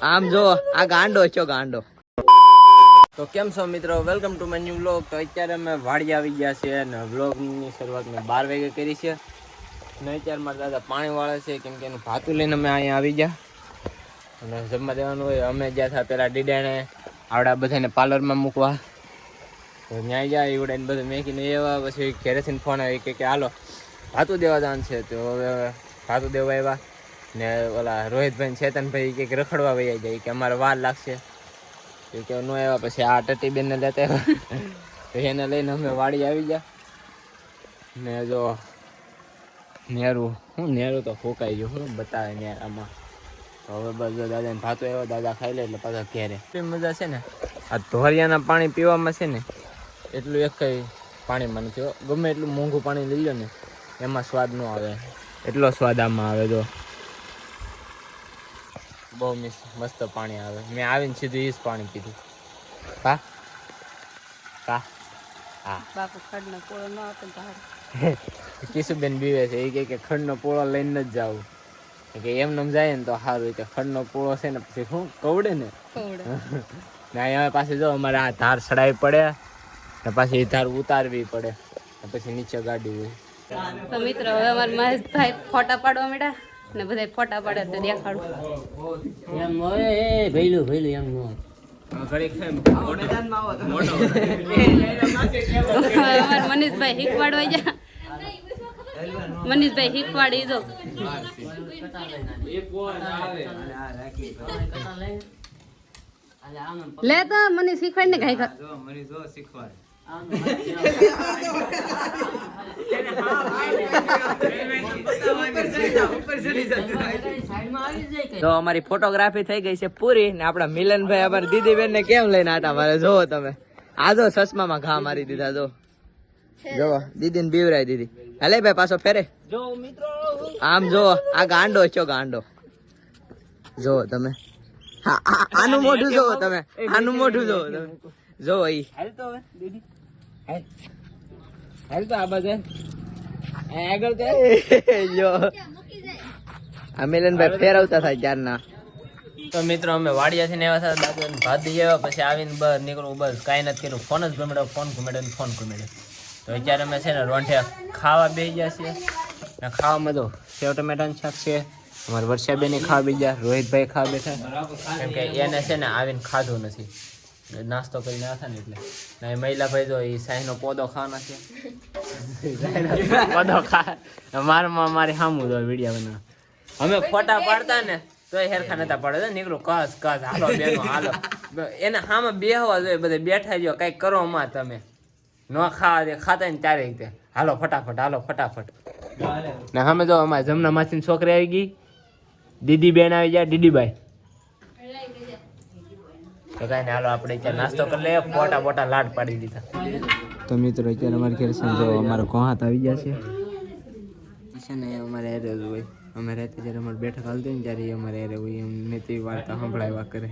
આમ જો આ ગાંડો છો ગાંડો. તો કેમ છો મિત્રો, welcome to my new vlog. તો અત્યારે અમે વાડી આવી ગયા છે અને વ્લોગની શરૂઆત મેં 12 વાગે કરી છે અને અત્યારે મારા દાદા પાણી વાળે છે કેમ કે એનું ભાતું લઈને અમે અહીંયા આવી ગયા અને જમવા દેવાનું હોય. અમે ગયા હતા પેલા ડીડાને આવડા બધાને પાર્લરમાં મૂકવા, તો ત્યાં ગયા એવડાને બધું મેકીને એવા. પછી ઘરેથી ફોન આવી કે હાલો ભાતું દેવા જવાનું છે. તો હવે ભાતું દેવા આવ્યા ને ઓલા રોહિતભાઈ ચેતનભાઈ કંઈક રખડવા વહી જાય કે અમારે વાર લાગશે કે ન આવ્યા. પછી આ ટટીબેનને લેતા આવ્યા તો એને લઈને અમે વાડી આવી ગયા ને જો નેરું તો ફૂંકાઈ ગયું, શું બતાવે નેરામાં. તો હવે બસ દાદાને ભાતો આવ્યો, દાદા ખાઈ લે એટલે પાછા ઘેરે. એટલી મજા છે ને આ ધોરિયાના પાણી પીવામાં છે ને એટલું એક કંઈ પાણીમાં નથી. ગમે એટલું મોંઘું પાણી લઈ લો ને એમાં સ્વાદ ન આવે, એટલો સ્વાદ આમાં આવે. જો બહુ મસ્ત પાણી આવે. મેં આવીને સીધું એ જ પાણી પીધું. હા બાપુ ખડનો પોળો ન આવતો તો કિશુબેન બીવે છે એ કે ખડનો પોળો લઈને જ જાવું કે એમને જાય ને તો સારું કે ખડનો પોળો છે ને પછી શું કવડે ને અહીંયા પાછી જો અમારે આ ધાર ચડાવી પડે ને પાછી ધાર ઉતારવી પડે ને પછી નીચે ગાડી હોય. તો મિત્રો હવે અમારે મહેશભાઈ ફોટા પાડવા માંડ્યા ને બધા ફોટા પાડે તો દેખાડું. એમ હોય ભઈલું એમ ન અમારે મનીષભાઈ શીખવાડવા ગયા. મનીષભાઈ શીખવાડી દો. લે તો મને શીખવાડ ને ગાય તો અમારી ફોટોગ્રાફી થઈ ગઈ છે પૂરી ને આપડા મિલનભાઈ અમારી દીદીબેન ને કેમ લઈને આટા મારે જોવો તમે. આ જો ચશ્મામાં ઘા મારી દીધા. જો દીદી ને બીવરાય દીધી. હલે ભાઈ પાછો ફેરે. આમ જો આ ગાંડો છો ગાંડો. જો તમે આનું મોઢું જોવો તમે, આનું મોઢું જોવો તમે. જો ઈ હાલ તો આ બાજુ આગળ જો આ મિલનભાઈ ફેરવતા થાય ચારના. તો મિત્રો અમે વાડિયાથી આવ્યા હતા, દાદા ભાત દઈ આવ્યા. પછી આવીને બસ નીકળું, બસ કાંઈ નથી કર્યું. ફોન જ ઘુમેડ્યો, ફોન ઘુમેડ્યો. તો અત્યારે અમે છે ને રોંઠે ખાવા બેસી ગયા છીએ. ખાવામાં તો સેવ ટમેટાનું શાક છે. અમારા વર્ષાબેન ખાવા બેસી ગયા, રોહિતભાઈ ખાવા બેઠા કેમ કે એને છે ને આવીને ખાધું નથી, નાસ્તો કરીને આવ્યા ને એટલે. ના મહિલા ભાઈ તો એ સાહીનો પોદો ખાવાના છે. પોદો ખા મારી સામું તો વિડીયો બનાવ. અમે ફોટા પાડતા ને તો એ હેરખા નતા પડે. નીકળું કસ હાલો બેનો હાલો. એને સામે બેહવા જોઈએ, બધે બેઠા જો કઈક કરો માં. તમે ન ખાવા દે, ખાતા ને ત્યારે રીતે હાલો ફટાફટ. ને સામે જો અમારે જમના માસીની છોકરી આવી ગઈ, દીદી બેન આવી ગયા, દીદીબાઈ. તો કઈ ને હાલો આપણે અત્યારે નાસ્તો કરી લઈએ. ફોટા લાડ પાડી દીધા. તો મિત્રો અત્યારે અમારે ઘેર છે જો અમારો કોહાત આવી ગયા છે ને અમારે એરે જ હોય. અમે રાતે જ્યારે અમારે બેઠક હાલતી ને ત્યારે અમારે એરે હોય. એમને તે વાર્તા સંભળાવ્યા કરે.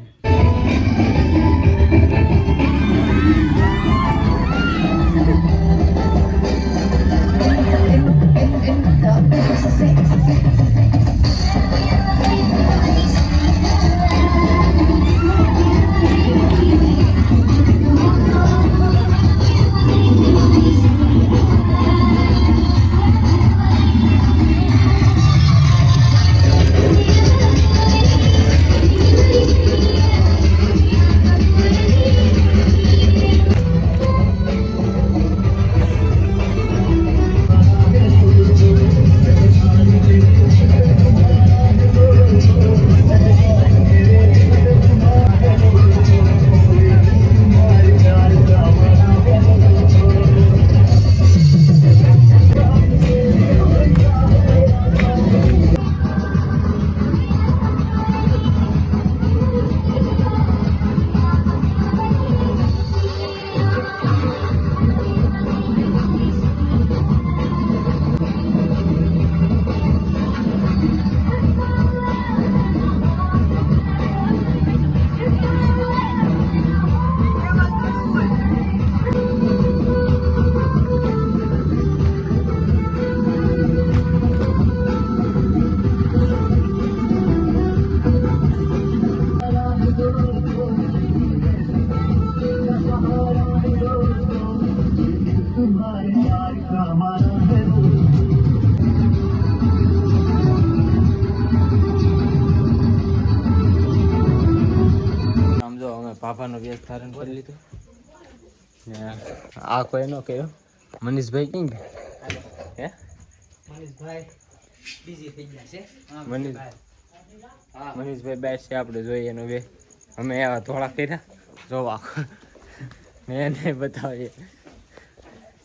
આમ જો અમે પાપાનો વેશ ધારણ કરી લીધું ને આ કોઈ નો કર્યો મનીષભાઈ ક્યાં ગયા હે મનીષભાઈ બેસ છે આપણે જોઈએ એનો વે અમે આવા થોડા કર્યા જોવા ને એને બતાવીએ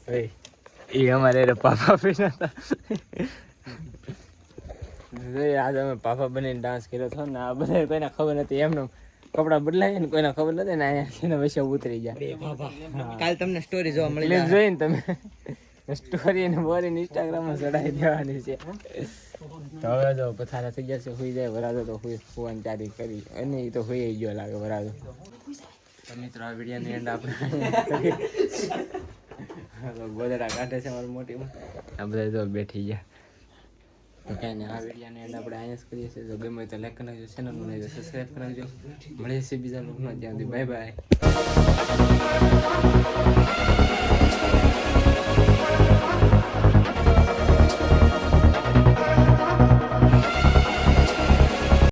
ભાઈ એ અમારે પાપા પીના હતા આજે અમે પાપા બનીને ડાન્સ કર્યો હતો ને આ બધા કોઈને ખબર નથી એમનું કપડાં બદલાય ને કોઈને ખબર નથી ને અહીંયા વચ્ચે ઉતરી જાય કાલ તમને સ્ટોરી જોવા મળી પ્લીઝ જોઈને તમે સ્ટોરી ને બોરી ઇન્સ્ટાગ્રામમાં ચડાવી દેવાની છે તો હવે જો પથારા થઈ જશે સુઈ જાય વરાજો તો સુવાની તૈયારી કરી અને એ તો સુઈ ગયો લાગે વરાજો તો મિત્રો આ વિડીયોની એન્ડ આપણે ગોદડા કાઢે છે મારી મોટીમાં આ બધા જો બેઠી ગયા તો કાંઈ નહીં આ વિડીયોની એન્ડ આપણે અહીંયા જ કરીએ છીએ જો ગમે તો લાઈક કરી નાખજો ચેનલનું નહીં સબસ્ક્રાઈબ કરી નાખજો મળીએ છીએ બીજા લોકોમાં ત્યાં સુધી બાય બાય